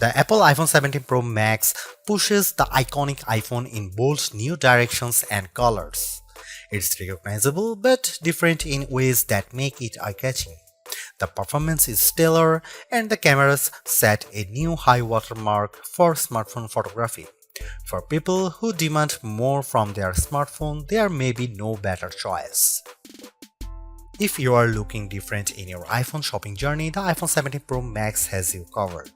The Apple iPhone 17 Pro Max pushes the iconic iPhone in bold new directions and colors. It's recognizable but different in ways that make it eye-catching. The performance is stellar and the cameras set a new high watermark for smartphone photography. For people who demand more from their smartphone, there may be no better choice. If you are looking different in your iPhone shopping journey, the iPhone 17 Pro Max has you covered.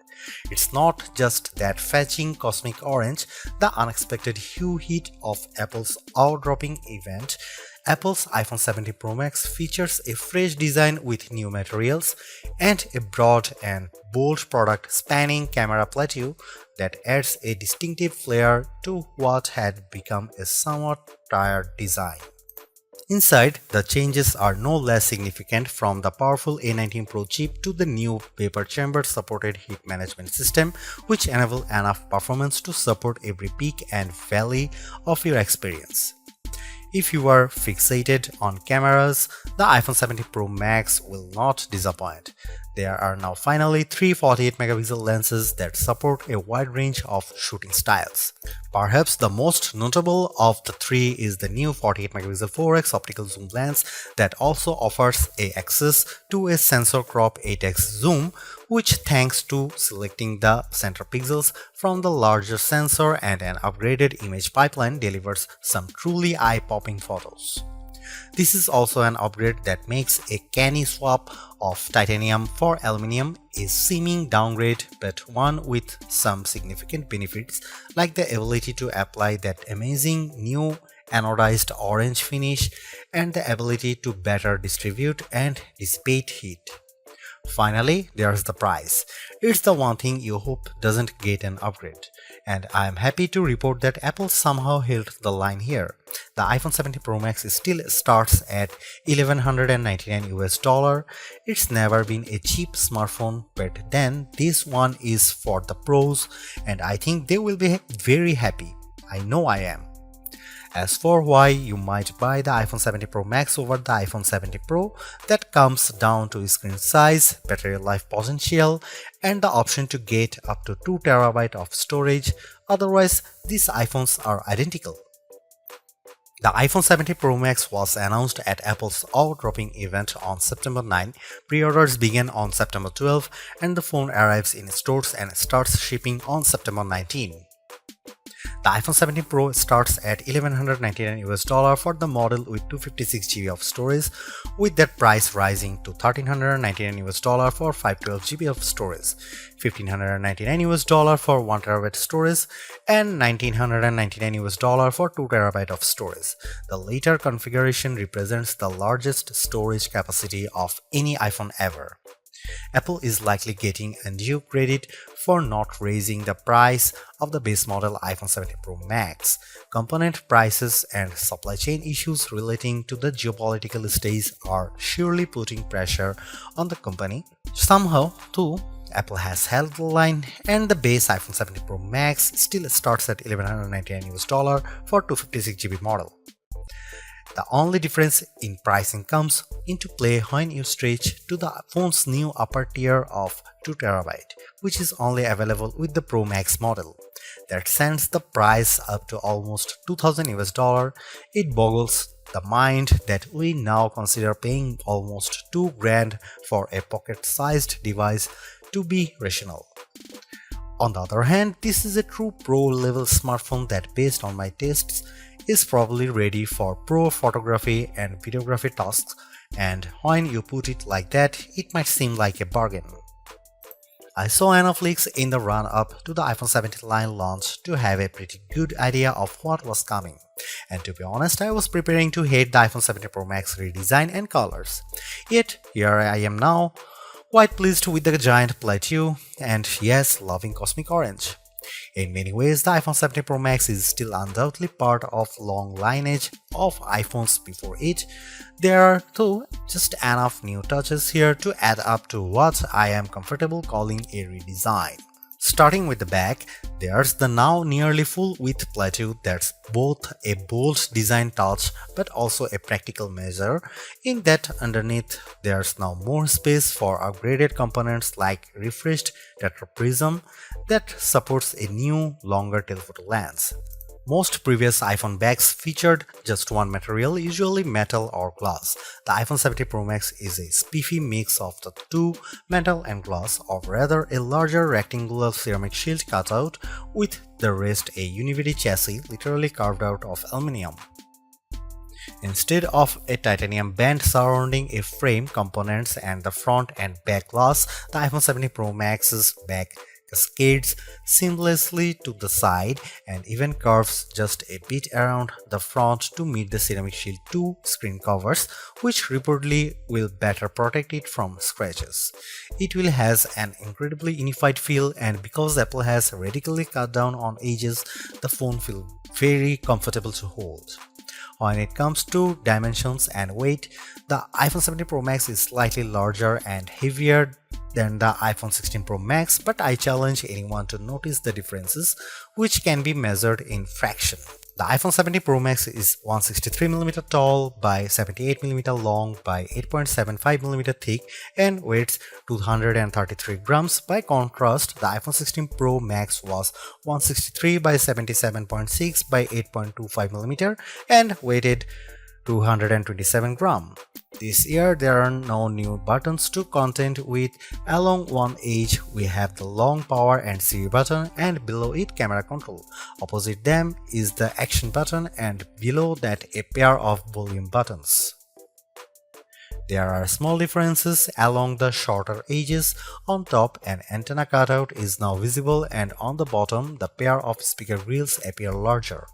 It's not just that fetching cosmic orange, the unexpected hue heat of Apple's eye-dropping event. Apple's iPhone 17 Pro Max features a fresh design with new materials and a broad and bold product spanning camera plateau that adds a distinctive flair to what had become a somewhat tired design. Inside, the changes are no less significant, from the powerful A19 Pro chip to the new vapor chamber supported heat management system, which enable enough performance to support every peak and valley of your experience. If you are fixated on cameras, the iPhone 17 Pro Max will not disappoint. There are now finally three 48-megapixel lenses that support a wide range of shooting styles. Perhaps the most notable of the three is the new 48-megapixel 4x optical zoom lens that also offers access to a sensor crop 8x zoom, which, thanks to selecting the center pixels from the larger sensor and an upgraded image pipeline, delivers some truly eye-popping photos. This is also an upgrade that makes a canny swap of titanium for aluminum a seeming downgrade, but one with some significant benefits, like the ability to apply that amazing new anodized orange finish and the ability to better distribute and dissipate heat. Finally, there's the price. It's the one thing you hope doesn't get an upgrade. And I am happy to report that Apple somehow held the line here. The iPhone 17 Pro Max still starts at $1,199 US. It's never been a cheap smartphone, but then this one is for the pros, and I think they will be very happy. I know I am. As for why you might buy the iPhone 17 Pro Max over the iPhone 17 Pro, that comes down to screen size, battery life potential, and the option to get up to 2TB of storage. Otherwise, these iPhones are identical. The iPhone 17 Pro Max was announced at Apple's eye-dropping event on September 9. Pre-orders began on September 12, and the phone arrives in stores and starts shipping on September 19. The iPhone 17 Pro starts at $1,199 for the model with 256GB of storage, with that price rising to $1,399 for 512GB of storage, $1,599 for 1TB storage, and $1,999 for 2TB of storage. The later configuration represents the largest storage capacity of any iPhone ever. Apple is likely getting undue credit for not raising the price of the base model iPhone 17 Pro Max. Component prices and supply chain issues relating to the geopolitical stage are surely putting pressure on the company. Somehow, too, Apple has held the line, and the base iPhone 17 Pro Max still starts at $1,199 for 256GB model. The only difference in pricing comes into play when you stretch to the phone's new upper tier of 2TB, which is only available with the Pro Max model. That sends the price up to almost $2,000. It boggles the mind that we now consider paying almost $2,000 for a pocket-sized device to be rational. On the other hand, this is a true pro-level smartphone that, based on my tastes, is probably ready for pro photography and videography tasks, and when you put it like that, it might seem like a bargain. I saw enough leaks in the run-up to the iPhone 17 line launch to have a pretty good idea of what was coming, and to be honest, I was preparing to hate the iPhone 17 Pro Max redesign and colors. Yet, here I am now, quite pleased with the giant plateau, and yes, loving cosmic orange. In many ways, the iPhone 17 Pro Max is still undoubtedly part of long lineage of iPhones before it. There are, though, just enough new touches here to add up to what I am comfortable calling a redesign. Starting with the back, there's the now nearly full-width plateau that's both a bold design touch but also a practical measure, in that underneath there's now more space for upgraded components like refreshed tetraprism that supports a new, longer telephoto lens. Most previous iPhone bags featured just one material, usually metal or glass. The iPhone 17 Pro Max is a spiffy mix of the two, metal and glass, or rather a larger rectangular ceramic shield cutout with the rest a univity chassis literally carved out of aluminum. Instead of a titanium band surrounding a frame, components and the front and back glass, the iPhone 17 Pro Max's back cascades seamlessly to the side and even curves just a bit around the front to meet the Ceramic Shield 2 screen covers, which reportedly will better protect it from scratches. It will has an incredibly unified feel, and because Apple has radically cut down on edges, the phone feels very comfortable to hold. When it comes to dimensions and weight, the iPhone 17 Pro Max is slightly larger and heavier than the iPhone 16 Pro Max, but I challenge anyone to notice the differences, which can be measured in fraction. The iPhone 17 Pro Max is 163mm tall by 78mm long by 8.75mm thick and weighs 233 grams. By contrast, the iPhone 16 Pro Max was 163 by 77.6 by 8.25mm and weighed 227 grams. This year there are no new buttons to contend with. Along one edge we have the long power and Siri button, and below it camera control. Opposite them is the action button, and below that a pair of volume buttons. There are small differences along the shorter edges. On top, an antenna cutout is now visible, and on the bottom the pair of speaker grills appear larger.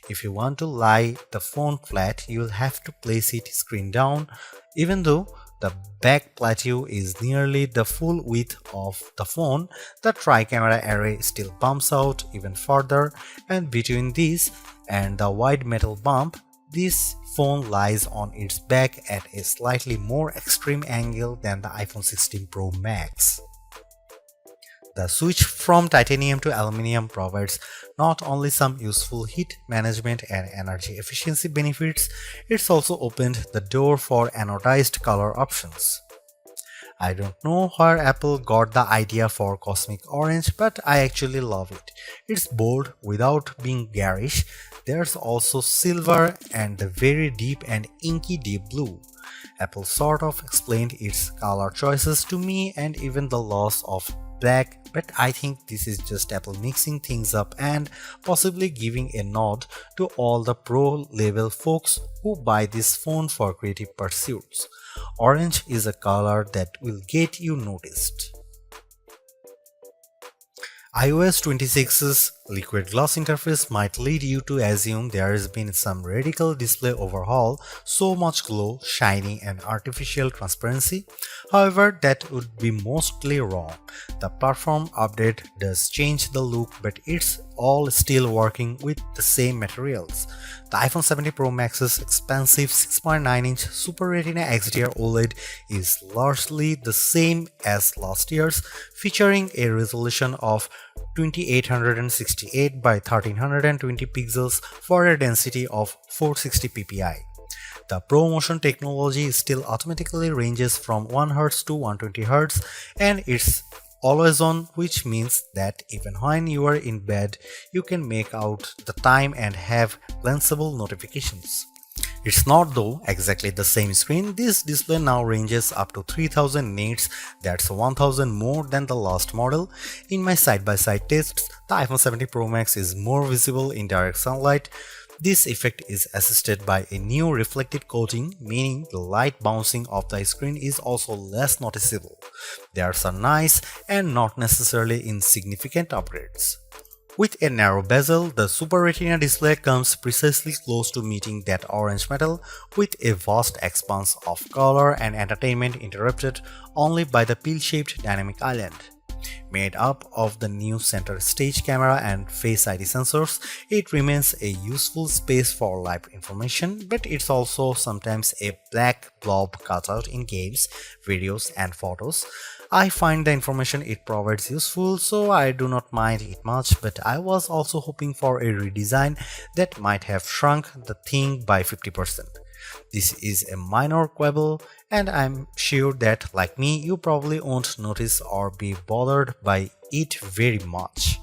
If you want to lie the phone flat, you will have to place it screen down. Even though the back plateau is nearly the full width of the phone, the tri-camera array still bumps out even further, and between this and the wide metal bump, this phone lies on its back at a slightly more extreme angle than the iPhone 16 Pro Max. The switch from titanium to aluminum provides not only some useful heat management and energy efficiency benefits, it's also opened the door for anodized color options. I don't know where Apple got the idea for cosmic orange, but I actually love it. It's bold without being garish. There's also silver and the very deep and inky deep blue. Apple sort of explained its color choices to me and even the loss of black, but I think this is just Apple mixing things up and possibly giving a nod to all the pro level folks who buy this phone for creative pursuits. Orange is a color that will get you noticed. iOS 26's liquid glass interface might lead you to assume there has been some radical display overhaul, so much glow, shiny and artificial transparency. However, that would be mostly wrong. The platform update does change the look, but it's all still working with the same materials. The iPhone 17 Pro Max's expansive 6.9-inch Super Retina XDR OLED is largely the same as last year's, featuring a resolution of 2868 by 1320 pixels for a density of 460 ppi. The ProMotion technology still automatically ranges from 1Hz to 120Hz, and it's always on, which means that even when you are in bed, you can make out the time and have glanceable notifications. It's not though exactly the same screen. This display now ranges up to 3000 nits, that's 1000 more than the last model. In my side-by-side tests, the iPhone 17 Pro Max is more visible in direct sunlight. This effect is assisted by a new reflective coating, meaning the light bouncing off the screen is also less noticeable. There's a nice and not necessarily insignificant upgrades. With a narrow bezel, the Super Retina display comes precisely close to meeting that orange metal, with a vast expanse of color and entertainment interrupted only by the pill-shaped dynamic island. Made up of the new center stage camera and Face ID sensors, it remains a useful space for live information, but it's also sometimes a black blob cutout in games, videos and photos. I find the information it provides useful, so I do not mind it much, but I was also hoping for a redesign that might have shrunk the thing by 50%. This is a minor quibble, and I'm sure that, like me, you probably won't notice or be bothered by it very much.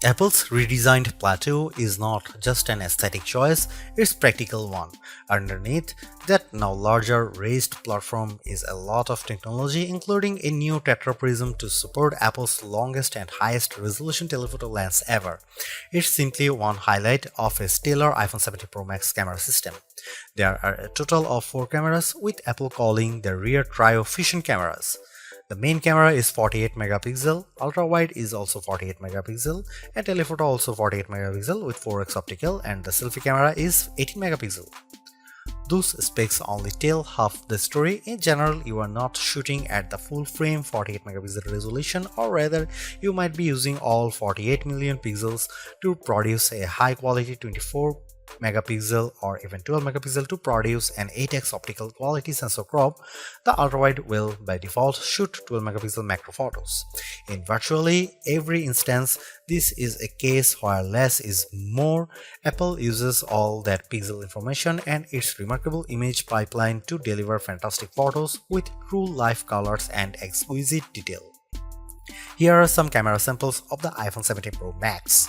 Apple's redesigned plateau is not just an aesthetic choice, it's a practical one. Underneath that now larger raised platform is a lot of technology, including a new tetraprism to support Apple's longest and highest resolution telephoto lens ever. It's simply one highlight of a stellar iPhone 17 Pro Max camera system. There are a total of 4 cameras, with Apple calling the rear trio fusion cameras. The main camera is 48 megapixel, ultra-wide is also 48 megapixel, and telephoto also 48 megapixel with 4x optical, and the selfie camera is 18 megapixel. Those specs only tell half the story. In general, you are not shooting at the full frame 48 megapixel resolution, or rather, you might be using all 48 million pixels to produce a high quality 24 megapixel or even 12 megapixel to produce an 8x optical quality sensor crop. The ultrawide will by default shoot 12 megapixel macro photos. In virtually every instance, this is a case where less is more. Apple uses all that pixel information and its remarkable image pipeline to deliver fantastic photos with true life colors and exquisite detail. Here are some camera samples of the iPhone 17 Pro Max.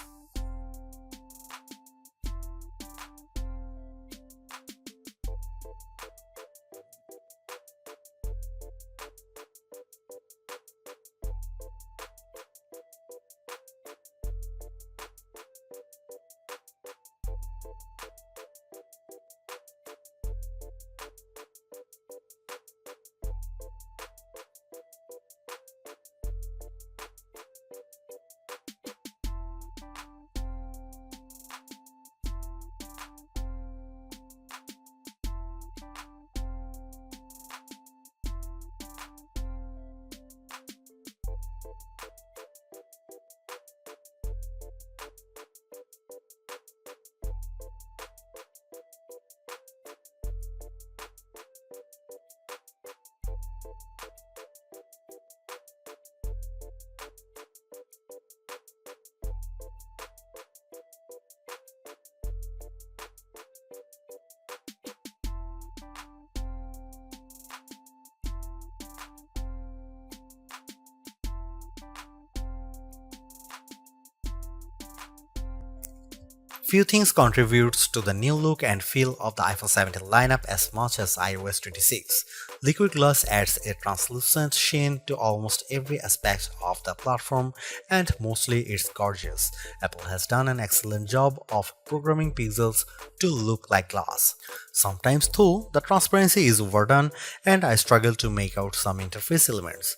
Few things contributes to the new look and feel of the iPhone 17 lineup as much as iOS 26. Liquid glass adds a translucent sheen to almost every aspect of the platform, and mostly it's gorgeous. Apple has done an excellent job of programming pixels to look like glass. Sometimes though, the transparency is overdone and I struggle to make out some interface elements.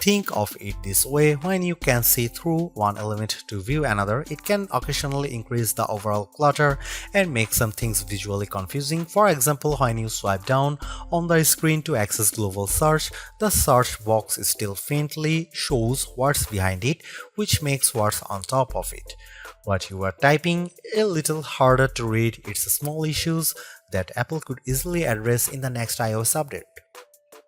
Think of it this way: when you can see through one element to view another, it can occasionally increase the overall clutter and make some things visually confusing. For example, when you swipe down on the screen to access global search, the search box still faintly shows what's behind it, which makes what's on top of it, what you are typing, a little harder to read. It's small issues that Apple could easily address in the next iOS update.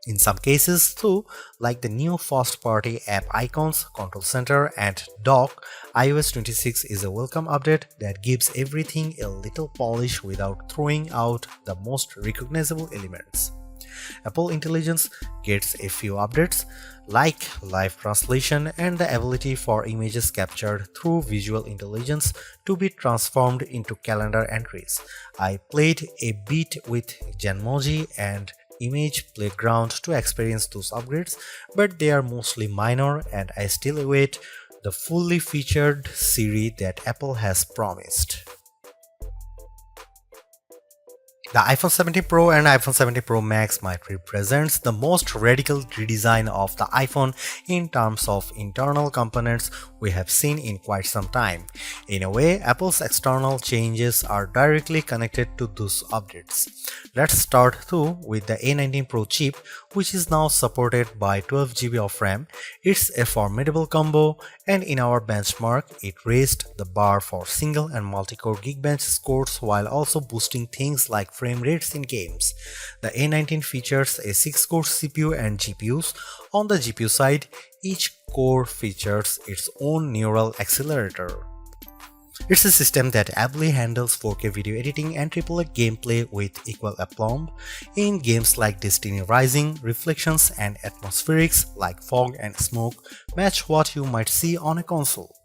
In some cases too, like the new first-party app icons, control center, and dock, iOS 26 is a welcome update that gives everything a little polish without throwing out the most recognizable elements. Apple Intelligence gets a few updates, like live translation and the ability for images captured through visual intelligence to be transformed into calendar entries. I played a bit with Genmoji and Image Playground to experience those upgrades, but they are mostly minor and I still await the fully featured Siri that Apple has promised. The iPhone 17 Pro and iPhone 17 Pro Max might represent the most radical redesign of the iPhone in terms of internal components, we have seen in quite some time. In a way, Apple's external changes are directly connected to those updates. Let's start though with the A19 Pro chip, which is now supported by 12 GB of RAM. It's a formidable combo, and in our benchmark, it raised the bar for single and multi-core Geekbench scores while also boosting things like frame rates in games. The A19 features a 6-core CPU and GPUs. On the GPU side, each core features its own neural accelerator. It's a system that ably handles 4K video editing and AAA gameplay with equal aplomb. In games like Destiny Rising, reflections and atmospherics like fog and smoke match what you might see on a console.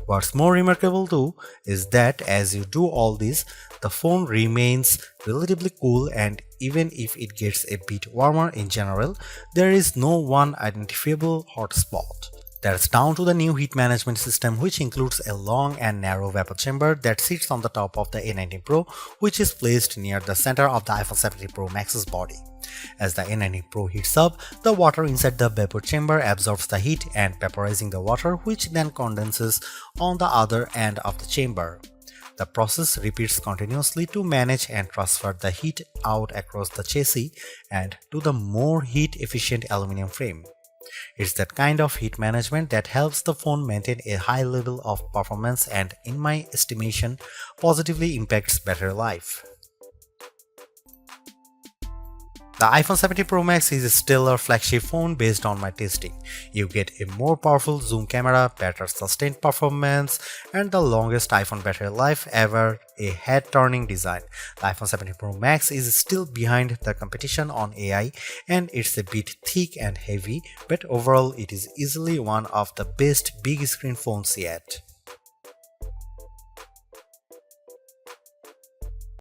What's more remarkable though is that as you do all this, the phone remains relatively cool, and even if it gets a bit warmer in general, there is no one identifiable hotspot. That's down to the new heat management system, which includes a long and narrow vapor chamber that sits on the top of the A19 Pro, which is placed near the center of the iPhone 17 Pro Max's body. As the A19 Pro heats up, the water inside the vapor chamber absorbs the heat and vaporizing the water, which then condenses on the other end of the chamber. The process repeats continuously to manage and transfer the heat out across the chassis and to the more heat-efficient aluminum frame. It's that kind of heat management that helps the phone maintain a high level of performance and, in my estimation, positively impacts battery life. The iPhone 17 Pro Max is still a flagship phone based on my testing. You get a more powerful zoom camera, better sustained performance, and the longest iPhone battery life ever, a head-turning design. The iPhone 17 Pro Max is still behind the competition on AI, and it's a bit thick and heavy, but overall it is easily one of the best big screen phones yet.